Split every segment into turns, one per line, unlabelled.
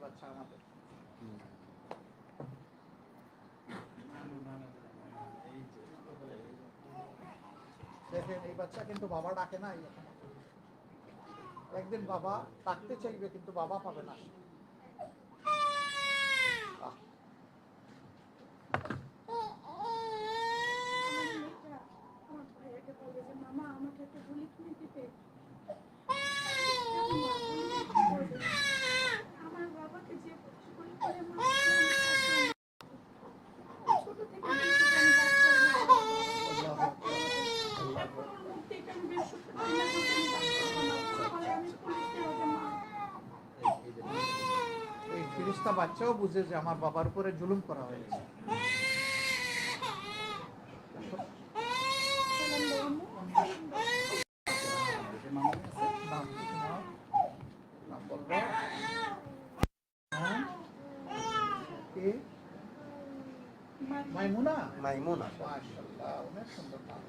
বাচ্চা আমাদের দেখেন, এই বাচ্চা কিন্তু বাবা ডাকে না। একদিন বাবা ডাকতে চাইবে কিন্তু বাবা পাবে না। এই ফিরিস্তা বাচ্চাও বুঝে যে আমার বাবার উপরে জুলুম করা হয়েছে। মাইমুনা, মাইমুনা, মাশাআল্লাহ, অনেক সুন্দর নাম।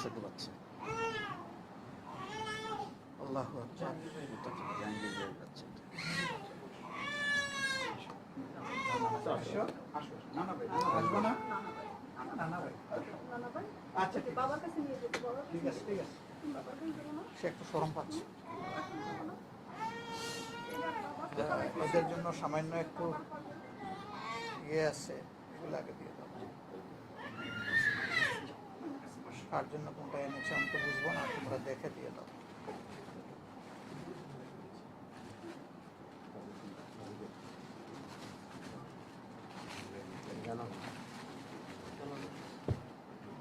ছোট বাচ্চা, আল্লাহু আকবার। আচ্ছা, বাবার কাছে নিয়ে যেতে বলো। ঠিক আছে, ঠিক আছে। সে একটু শরম পাচ্ছে। ওদের জন্য সামান্য একটু ইয়ে আছে, এগুলো আগে দিয়ে দাও। কার জন্য কোনটা এনেছে আমি তো বুঝবো না, তোমরা দেখে দিয়ে দাও।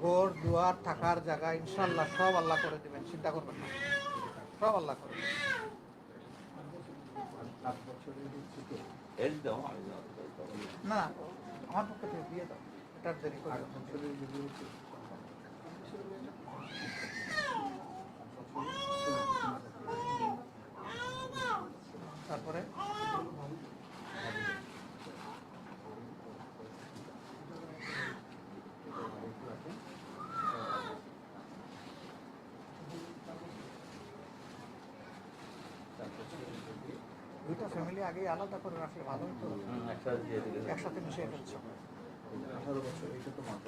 ঘর দুয়ার থাকার জায়গা ইনশাল্লাহ সব আল্লাহ করে দিবেন, চিন্তা করবেন না, সব আল্লাহ করে দিবেন। না, আমার পক্ষে থেকে দিয়ে দাও, এটার দেরি করে। তারপরে দুইটা ফ্যামিলি আগে আলাদা করে রাখলে ভালো হতো, একসাথে মিশিয়ে ফেলছে। 18 বছর, এটা তো মাত্র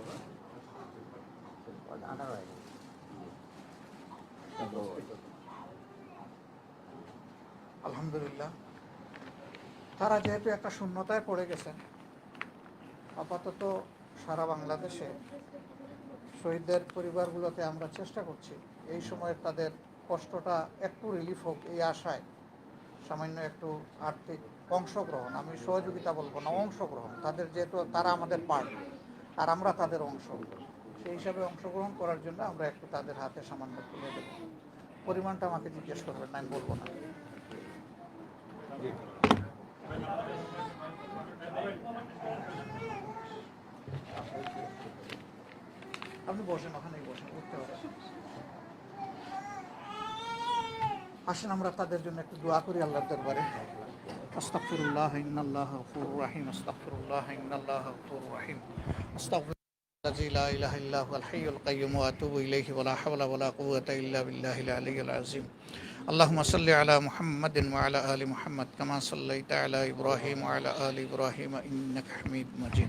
আলহামদুলিল্লাহ। তারা যেহেতু একটা শূন্যতায় পড়ে গেছেন, আপাতত সারা বাংলাদেশে শহীদদের পরিবারগুলোতে আমরা চেষ্টা করছি এই সময় তাদের কষ্টটা একটু রিলিফ হোক, এই আশায় সামান্য একটু আর্থিক অংশগ্রহণ, আমি সহযোগিতা বলবো না, অংশগ্রহণ, তাদের যেহেতু তারা আমাদের পার্ট আর আমরা তাদের অংশ, সেই হিসাবে অংশগ্রহণ করার জন্য আমরা একটু তাদের হাতে সামান্য তুলে দেব। পরিমাণটা আমাকে জিজ্ঞেস করবেন না, আমি বলবো না। আপনি বসেন, ওখানেই বসেন, উঠতে পারেন। আসেন আমরা তাদের জন্য একটু দোয়া করি আল্লাহর দরবারে। আস্তাগফিরুল্লাহ ইন্নাল্লাহা গফুরুর রহিম, আস্তাগফিরুল্লাহ ইন্নাল্লাহা গফুরুর রহিম, আস্তাগফিরুল্লাযী লা ইলাহা ইল্লা হুয়াল হাইয়ুল কাইয়্যুম ওয়া আতুবু ইলাইহি ওয়া লা হাওলা ওয়া লা কুওয়াতা ইল্লা বিল্লাহিল আলিয়্যিল আযীম। আল্লাহুম্মা সাল্লি আলা মুহাম্মাদিন ওয়া আলা আলি মুহাম্মাদ কামা সাল্লাইতা আলা ইব্রাহিম ওয়া আলা আলি ইব্রাহিম ইন্নাকা হামিদুম মাজিদ।